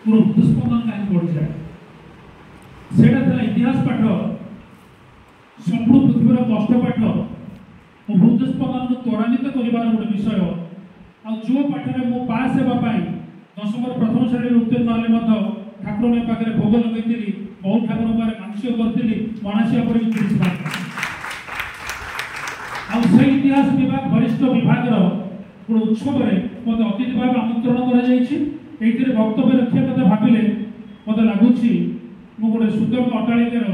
ମୋର ହୃଦସ୍ପନ୍ଦନ କାହିଁକି ବଢ଼ିଯାଏ। ସେଇଟା ଥିଲା ଇତିହାସ ପାଠ, ସମ୍ପୂର୍ଣ୍ଣ ପୃଥିବୀର କଷ୍ଟ ପାଠ ଓ ହୃଦସ୍ପନ୍ଦନକୁ ତ୍ୱରାନ୍ୱିତ କରିବାର ଗୋଟେ ବିଷୟ। ଆଉ ଯେଉଁ ପାଠରେ ମୁଁ ପାସ୍ ହେବା ପାଇଁ ଦଶମର ପ୍ରଥମ ଶ୍ରେଣୀରେ ଉତ୍ତୀର୍ଣ୍ଣ ହେଲେ ମଧ୍ୟ ଠାକୁରଙ୍କ ପାଖରେ ଭୋଗ ଲଗେଇଥିଲି, ବହୁ ଠାକୁରଙ୍କ ପାଖରେ ମାନସିକ କରିଥିଲି, ମନାସିବା ପରେ ବି 30 ମାର୍କ। ଆଉ ସେଇ ଇତିହାସ ବିଭାଗ ବରିଷ୍ଠ ବିଭାଗର ଗୋଟେ ଉତ୍ସବରେ ମୋତେ ଅତିଥି ଭାବେ ଆମନ୍ତ୍ରଣ କରାଯାଇଛି। ଏଇଥିରେ ବକ୍ତବ୍ୟ ରଖିବା କଥା ଭାବିଲେ ମୋତେ ଲାଗୁଛି ମୁଁ ଗୋଟେ ସୁଦମ ଅଟ୍ଟାଳିକାର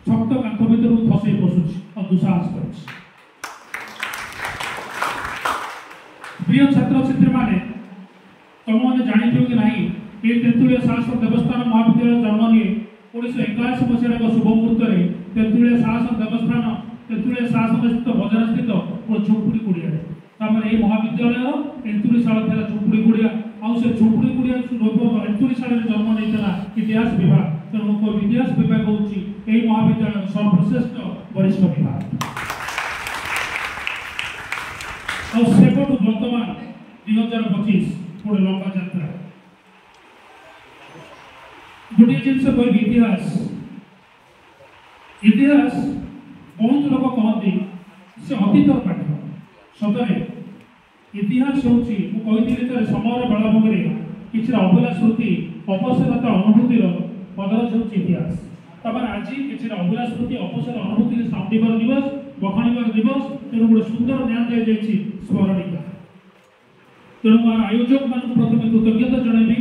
ଶକ୍ତ କାନ୍ଥ ଭିତରକୁ ଖସେଇ ପଶୁଛି ଆଉ ଦୁଃସାହସ କରୁଛି। ପ୍ରିୟ ଛାତ୍ରଛାତ୍ରୀମାନେ, ତମମାନେ ଜାଣିଥିବ କି ନାହିଁ, এই তেঁতুলিয়া শাসন দেবস্থান মহাবিদ্যালয় জন্ম নিয়ে 1981 মସିହାର ଏକ ଶୁଭ ମୁହୂର୍ତ୍ତରେ ତେନ୍ତୁଳିଆ ଶାସନ ଦେବସ୍ଥାନ ତେନ୍ତୁଳିଆ ଶାସନସ୍ଥିତ ବଜାରସ୍ଥିତ ଓ ଝୁମ୍ପୁଡ଼ି କୁଡ଼ିଆରେ ତାପରେ ଏହି ମହାବିଦ୍ୟାଳୟର ଏନ୍ତୁଳିଶାଳ ଥିଲା ଝୁମ୍ପୁଡ଼ି କୁଡ଼ିଆ। ଆଉ ସେ ଝୁମ୍ପୁଡ଼ି କୁଡ଼ିଆ ଏନ୍ତୁଳିଶାଳରେ ଜନ୍ମ ନେଇଥିଲା ଇତିହାସ ବିଭାଗ। ତେଣୁ ଇତିହାସ ବିଭାଗ ହେଉଛି ଏହି ମହାବିଦ୍ୟାଳୟର ସର୍ବଶ୍ରେଷ୍ଠ ବରିଷ୍ଠ ବିଭାଗ। ଆଉ ସେବେଠୁ ବର୍ତ୍ତମାନ 2025 ଗୋଟେ ଲମ୍ବା ଯାତ୍ରା। गोटे जिनस कह इतिहास बहुत लोग कहते से अतीतर पाठ सतरे इतिहास हूँ समय बेलाभूमि किसी अभूला स्मृति अपसरता अनुभूतिर पदरज हूँ इतिहास। तमाम आज किसी अभूला स्मृति अपसर अनुभूति साउंडीबार दिवस बखाणीबार दिवस। तेणु गोटे सुंदर न्याय दी स्मरणिका। तेणु मोर आयोजक मान प्रथम कृतज्ञता जनइबी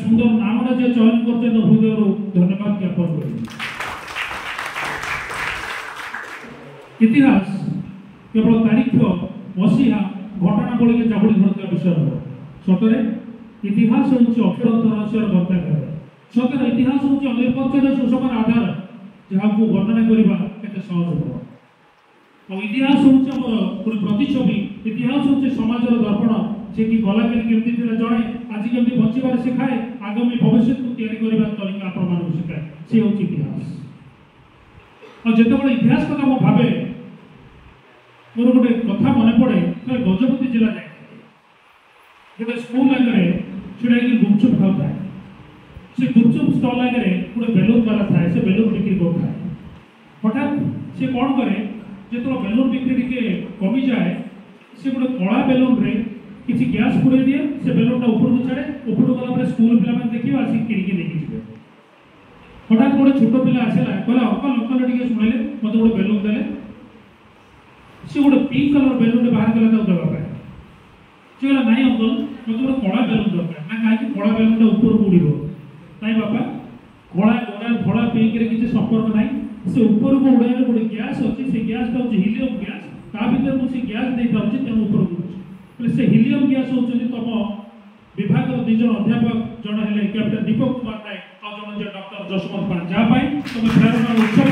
सुंदर नामटा जे चयन करते हृदय धन्यवाद ज्ञापन करें। इतिहास केवल तारीख मसीहा घटनावली के जाबुड़ी धरता विषय सतरे इतिहास हूँ अक्षरंत रहस्यर ग्रंथागार। सतरे इतिहास हूँ अनिर्वचनीय सुषमार आधार जहाँ को वर्णना करने एत सहज हो। इतिहास हूँ गोटे प्रतिच्छवि। इतिहास हूँ समाजर दर्पण जे कि गला केमती जड़े आज केमती बचार शिखाए आगामी भविष्य को तैयारी करने तरीका आपण शिखाए सी हूँ इतिहास। और जिते इतिहास कथा मो भावे मोर गोटे कथा मन पड़े गजपति जिला जाए गोटे स्कूल आगे छुड़ा गुपचुप खाऊ था। से गुपचुप स्टल आगे गोटे बेलून वाला थाए से बेलून बिक्री करता है। हठात से कौन करे जो बेलून बिक्री टी कमी जाए से गोटे कला बेलून रे किसी गैस पुरे दिए से बेलूनटा ऊपर को छाड़े ऊपर गला स्कूल पिला देखिए आसिक किणिकी लेके जी। हठात गोटे छोट पिला आसला कहला अंकल अंकल टे शुणिले मत गोटे बेलून देले। सी गोटे पिंक कलर बेलून बाहर कला देवा सी कहला नाई अंकल मत गोटे कला बेलून दरकार ना कहीं कला बेलूनटा ऊपर को उड़ो नाई बापा कला गोरा धड़ा पिंक रे किसी संपर्क ना से ऊपर को उड़ाने गोटे गैस अच्छी से गैसटा हूँ हिलियम गैस ता भर मुझे गैस दे पार्टी तेणु ऊपर को से हिलियम गैस हूँ तुम विभाग दुई जन अध्यापक जन है कैप्टेन दीपक कुमार नायक और जन है डॉक्टर जसवंत पान जहाँ तुम प्रेरणा उत्सव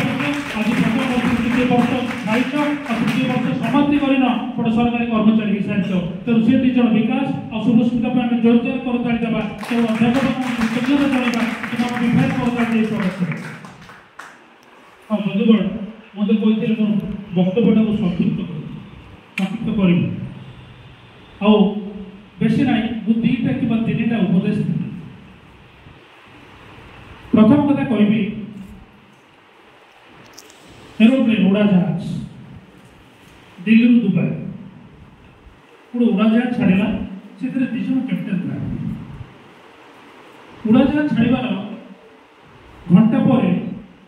आज प्रथम वर्ष तृतीय वर्ष साहित्य और तृतीय वर्ष समाप्ति करन गोटे सरकारी कर्मचारी हो सारी तेणु से दुई जन विकास और शुभस्मिता आम जोर जोर करताड़ी देवा तेणु अध्यापक कृतज्ञता जनवा तुम विभाग करताड़ी हाँ बंधुगण मत कही वक्तव्यटा को संक्षिप्त करी आओ बेसी ना मु दुईटा कि तीन उपदेश दी। प्रथम कथा कहबी एरोप्लेन उड़ाजहाज दिल्ली दुबई गोटे उड़ाजहाज छाड़ा से दुई जन कैप्टेन था। उड़ाजहाज छाड़ार घंटा पर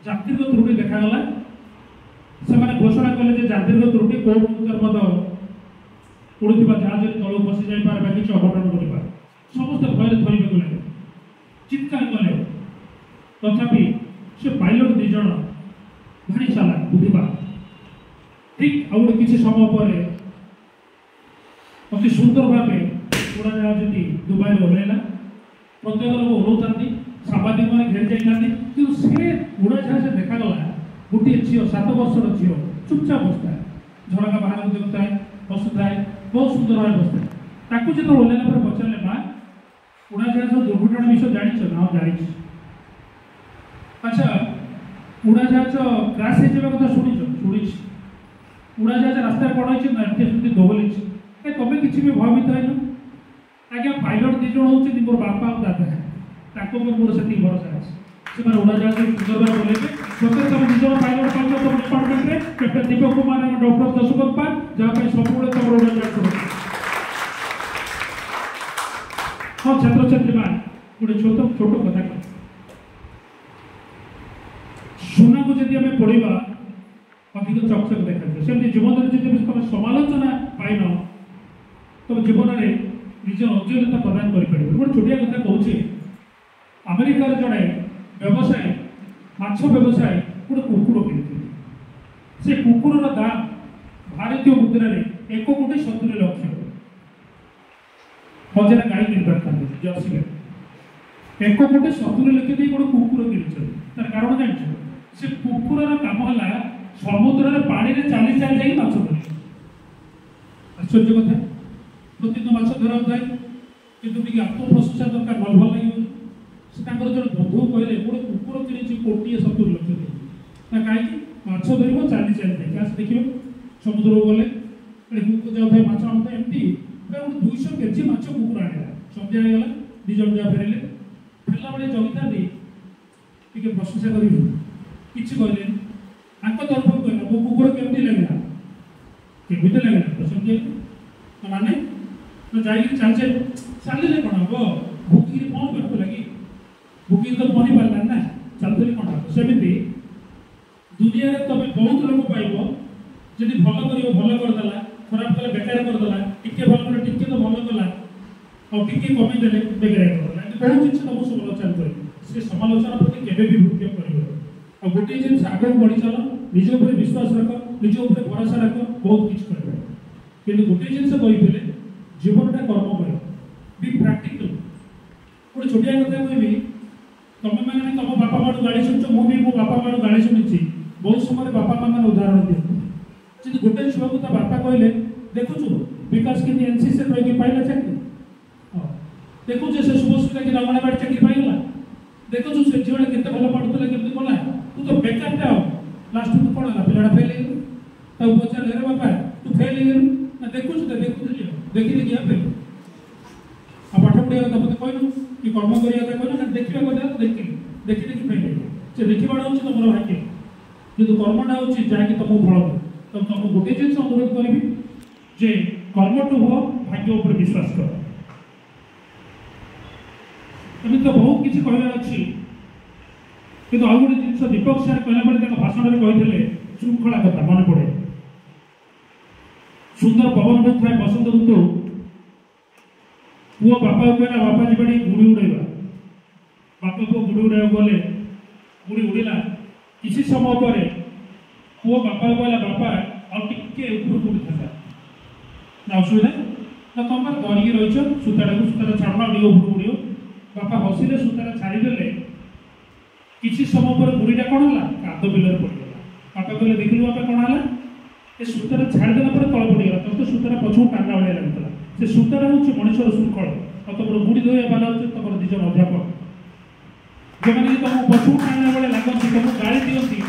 यात्रिक त्रुटि देखागला। से घोषणा कले यात्रिक त्रुटि कौ मुहूर्त उड़ुवा जहाज तल बसी जापार किसी अघटन घटा समस्त भय धरने को लगे चित्कार कले। तथापि से पायलट दुई जन भारी चालाक बुद्धिमान ठीक आउ किसी समय पर अति सुंदर भाव उड़ाजहाजटी दुबई ओह्लैला। प्रत्येक लोग ओह्लौता सांबादिक मैंने घेरी जाता कि से उड़ाजहाज देखागला गोटे झील 7 वर्षर झील चुपचाप बसता है झरका बाहर को देखता है बसुता है बहुत सुंदर भाव बसता है। ताकू जो ओह्लैला पर पचारे माँ उड़ाजहाज दुर्घटना विषय जान ना जानी। अच्छा उड़ाजहाज क्रैश हो कथा शुणी उड़ाजहाज रास्ता कौन हो दोहली तुम किसी भी भयभीत है आज्ञा पायलट दुई जन हूँ मोर बापा और दादा मोर से भरोसा अच्छे से उड़ाजाहाज सुंदर भाव बोलेंगे सतत तुम निज पायलट पाइल तुम डिपार्टमेंट में कैप्टन दीपक कुमार और डॉक्टर जसवंत पाल जहाँ सब तुम उड़ाजाहाज कर हाँ छात्र छात्री मान गोटे छोट छोट कथा सुना को जब आम पढ़ा अधिक चकचक देखा सेमती जीवन में जब तुम समालोचना पाइन तुम जीवन में निज उज्ज्वलता प्रदान कर गोटे छोटिया कथा कहूँ अमेरिकार जड़े व्यवसायी माछ व्यवसायी गोटे कुकुर किनी से कुकुर दाम भारतीय मुद्रा 1,70,00,000 हजार गाई किन जर्सी गाई 1,70,00,000 दे गोटे कुकुर किनी तार कारण जान से कुकुर काम है समुद्र में पानी में चली चली जाए माछ धर आश्चर्य कथा प्रतिदिन माछ धरा जाए कि आत्मप्रशंसा दरकार भल भल लगे से जो बंधु कहले गोटे कुकुर कि 1,70,00,000 ना कहीं माछ धर चली चली जाए क्या देखिए समुद्र को गले कुकुर जाऊ माछ आम एमती 200 केजी माछ कुकुर आने सन्ध्या होगा दिज जा फेरले फेरला बेले जगिता टे प्रशंसा कर किसी कहले तरफ कहना मो कुकुर केमती लगला केमती लगला प्रशंसा माने तो जाइए चलचे चलिए कौन हम भूखी कौन करते लगी भूखी तो बनी पारा ना चलते कौन हम सेमती दुनिया तुम बहुत लोग पाइब जी भल कर भल करदेला खराब कले बेकार करदेला टिके भल कर टिके तो भल कला और टिके कमीदेले बेकार करदेला बहुत जिन तुम समालोचना कर से समालोचना प्रति केवे भी भूक्षेप कर गोटे जिन आग बढ़ी चल निज उपर विश्वास रख निज उपर भरोसा रख बहुत किसी कर कि गोटे जिन कही जीवनटा कर्म कर बी प्राक्टिकल गोटे छोटिया कथा कहबी तुम मैंने तुम बापा माँ गाड़ी शुणुच मुझे मो बापा माँ गाड़ी शुणी बहुत समय बापा माँ मैंने उदाहरण दिखते जी गोटे छुआ को बापा कहले देखु विकास के एनसीसी रही पाइला चाकरी देखु से शुभ सुविधा कि अंगनवाड़ी चाकरी पाइला देखु से झील के भल पढ़ुला केमती कला तू तो बेकार टा लास्ट तू कौन है पिला फेल हो पचार रे बापा तू फेल हो देखु देखी देखी फेल आ पाठ पढ़िया कथा मत कहलु कि कर्म करिया कथा कहलु ना देखिबा कथा देखी देखी देखी फेल से देखिबाडा होछि तुमर भाग्य किंतु कर्मटा होछि जाकि तुमको फल तो तुम गोटे जिन अनुरोध करी जे कर्मटू हो भाग्य उपर विश्वास कर एमती तो बहुत किसी कहबार अच्छी किंतु आउ गोटे जिन दीपक सार कहला भाषण में कहते श्रृंखला कथा मन पड़े सुंदर पवन बहुत थाए बसंत ऋतु पुओ बापा को कहला बापा जी गुड़ी उड़ेगा बापा पुओ गुड़ी उड़ा गले गुड़ी उड़िला किसी समय पर पुओ बापा को कहला बापा और टिके ऊपर उड़ी था ना असुविधा ना तुम धरिकी रही सूताटा को सूताटा छाड़ना टे ऊपर उड़ियो बापा हसिले सूताटा छाड़ीदेले किसी समय पर गुड़ीटा कौन है काद बिलर पड़गला बापा कहले देखिलु बापा कौन है ये सूताटा छाड़देला तल पड़गला तब तो सूताटा पछू टांगा भाई लगता से सूताटा हूँ मनुष्यर श्रृंखल और तुम गुड़ी धोया बाला हो तुम दिजन अध्यापक जो मैंने तुम पछू टांगा भाई लगती तुम गाड़ी दिखती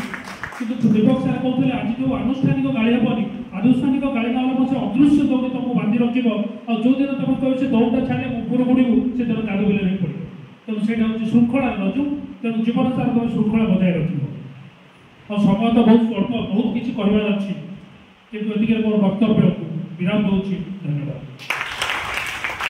कि दीपक सार कहते आज जो आनुष्ठानिक गाड़ी हेनी आनुष्ठानिक गाड़ी ना पचे अदृश्य दौड़ तुमको बांधि रखिब और जो दिन तुम कह से दौड़ा छाड़े ऊपर गुड़ू से तुम काद बिल नहीं पड़े तेणु से श्रृंखला रजु तेणु जीवन सारा तुम श्रृंखला बजाय रख और समय तो बहुत स्वल्प बहुत किसी कहबार अच्छी कि मोर वक्तव्य को विराम दूसरी धन्यवाद।